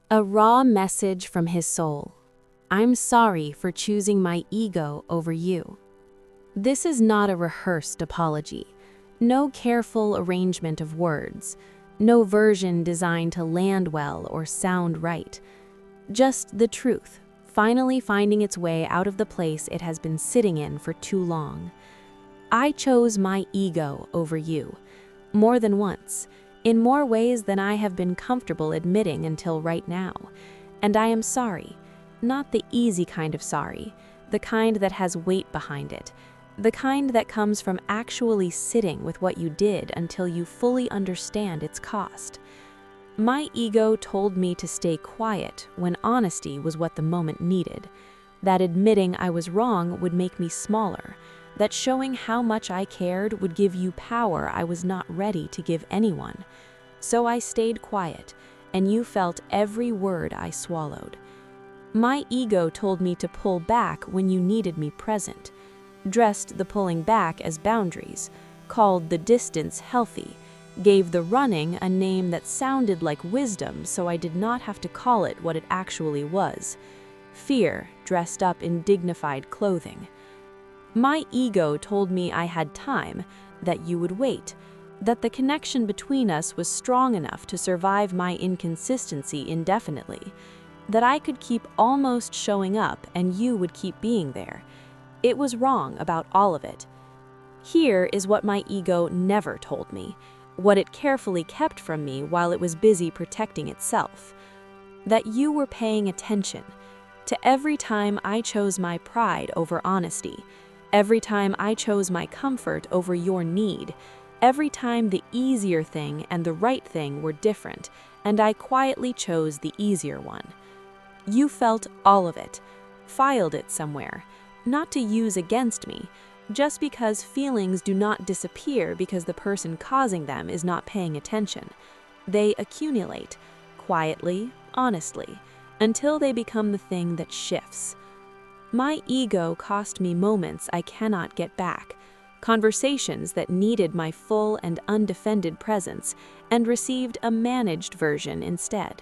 A raw message from his soul. I'm sorry for choosing my ego over you. This is not a rehearsed apology. No careful arrangement of words. No version designed to land well or sound right. Just the truth, finally finding its way out of the place it has been sitting in for too long. I chose my ego over you. More than once. In more ways than I have been comfortable admitting until right now. And I am sorry. Not the easy kind of sorry, the kind that has weight behind it, the kind that comes from actually sitting with what you did until you fully understand its cost. My ego told me to stay quiet when honesty was what the moment needed, that admitting I was wrong would make me smaller, that showing how much I cared would give you power I was not ready to give anyone. So I stayed quiet, and you felt every word I swallowed. My ego told me to pull back when you needed me present, dressed the pulling back as boundaries, called the distance healthy, gave the running a name that sounded like wisdom so I did not have to call it what it actually was, fear dressed up in dignified clothing. My ego told me I had time, that you would wait, that the connection between us was strong enough to survive my inconsistency indefinitely, that I could keep almost showing up and you would keep being there. It was wrong about all of it. Here is what my ego never told me, what it carefully kept from me while it was busy protecting itself. That you were paying attention to every time I chose my pride over honesty, every time I chose my comfort over your need, every time the easier thing and the right thing were different, and I quietly chose the easier one. You felt all of it, filed it somewhere, not to use against me, just because feelings do not disappear because the person causing them is not paying attention. They accumulate, quietly, honestly, until they become the thing that shifts. My ego cost me moments I cannot get back, conversations that needed my full and undefended presence and received a managed version instead.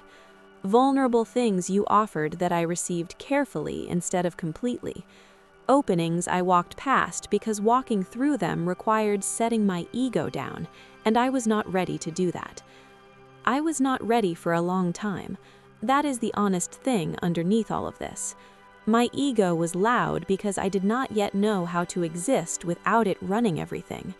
Vulnerable things you offered that I received carefully instead of completely. Openings I walked past because walking through them required setting my ego down, and I was not ready to do that. I was not ready for a long time. That is the honest thing underneath all of this. My ego was loud because I did not yet know how to exist without it running everything,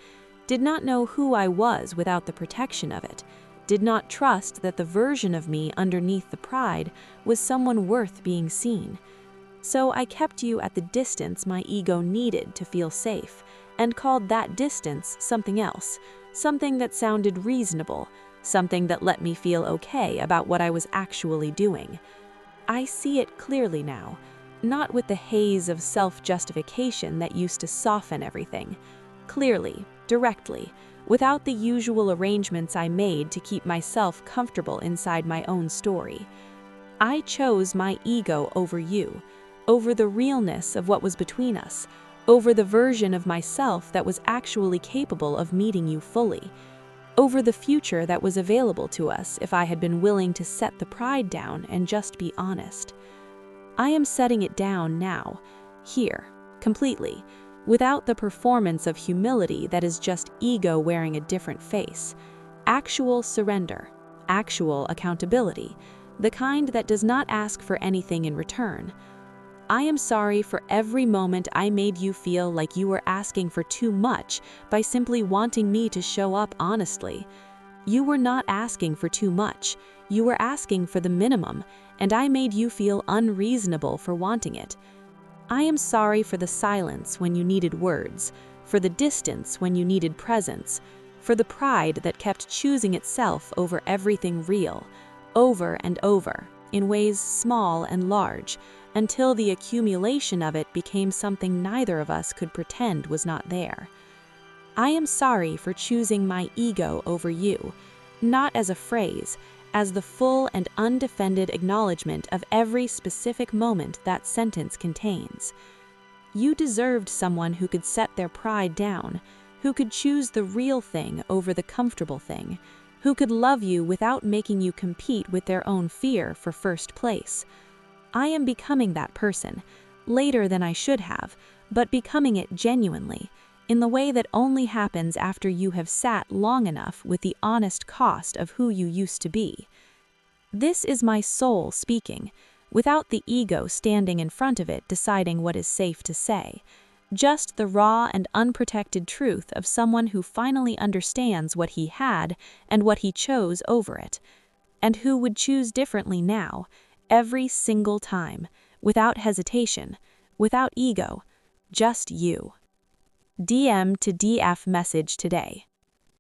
did not know who I was without the protection of it, did not trust that the version of me underneath the pride was someone worth being seen. So I kept you at the distance my ego needed to feel safe, and called that distance something else, something that sounded reasonable, something that let me feel okay about what I was actually doing. I see it clearly now. Not with the haze of self-justification that used to soften everything. Clearly, directly, without the usual arrangements I made to keep myself comfortable inside my own story. I chose my ego over you, over the realness of what was between us, over the version of myself that was actually capable of meeting you fully, over the future that was available to us if I had been willing to set the pride down and just be honest. I am setting it down now, here, completely, without the performance of humility that is just ego wearing a different face. Actual surrender, actual accountability, the kind that does not ask for anything in return. I am sorry for every moment I made you feel like you were asking for too much by simply wanting me to show up honestly. You were not asking for too much. You were asking for the minimum, and I made you feel unreasonable for wanting it. I am sorry for the silence when you needed words, for the distance when you needed presence, for the pride that kept choosing itself over everything real, over and over, in ways small and large, until the accumulation of it became something neither of us could pretend was not there. I am sorry for choosing my ego over you, not as a phrase, as the full and undefended acknowledgement of every specific moment that sentence contains. You deserved someone who could set their pride down, who could choose the real thing over the comfortable thing, who could love you without making you compete with their own fear for first place. I am becoming that person, later than I should have, but becoming it genuinely, in the way that only happens after you have sat long enough with the honest cost of who you used to be. This is my soul speaking, without the ego standing in front of it deciding what is safe to say. Just the raw and unprotected truth of someone who finally understands what he had and what he chose over it, and who would choose differently now, every single time, without hesitation, without ego, just you. DM to DF message today.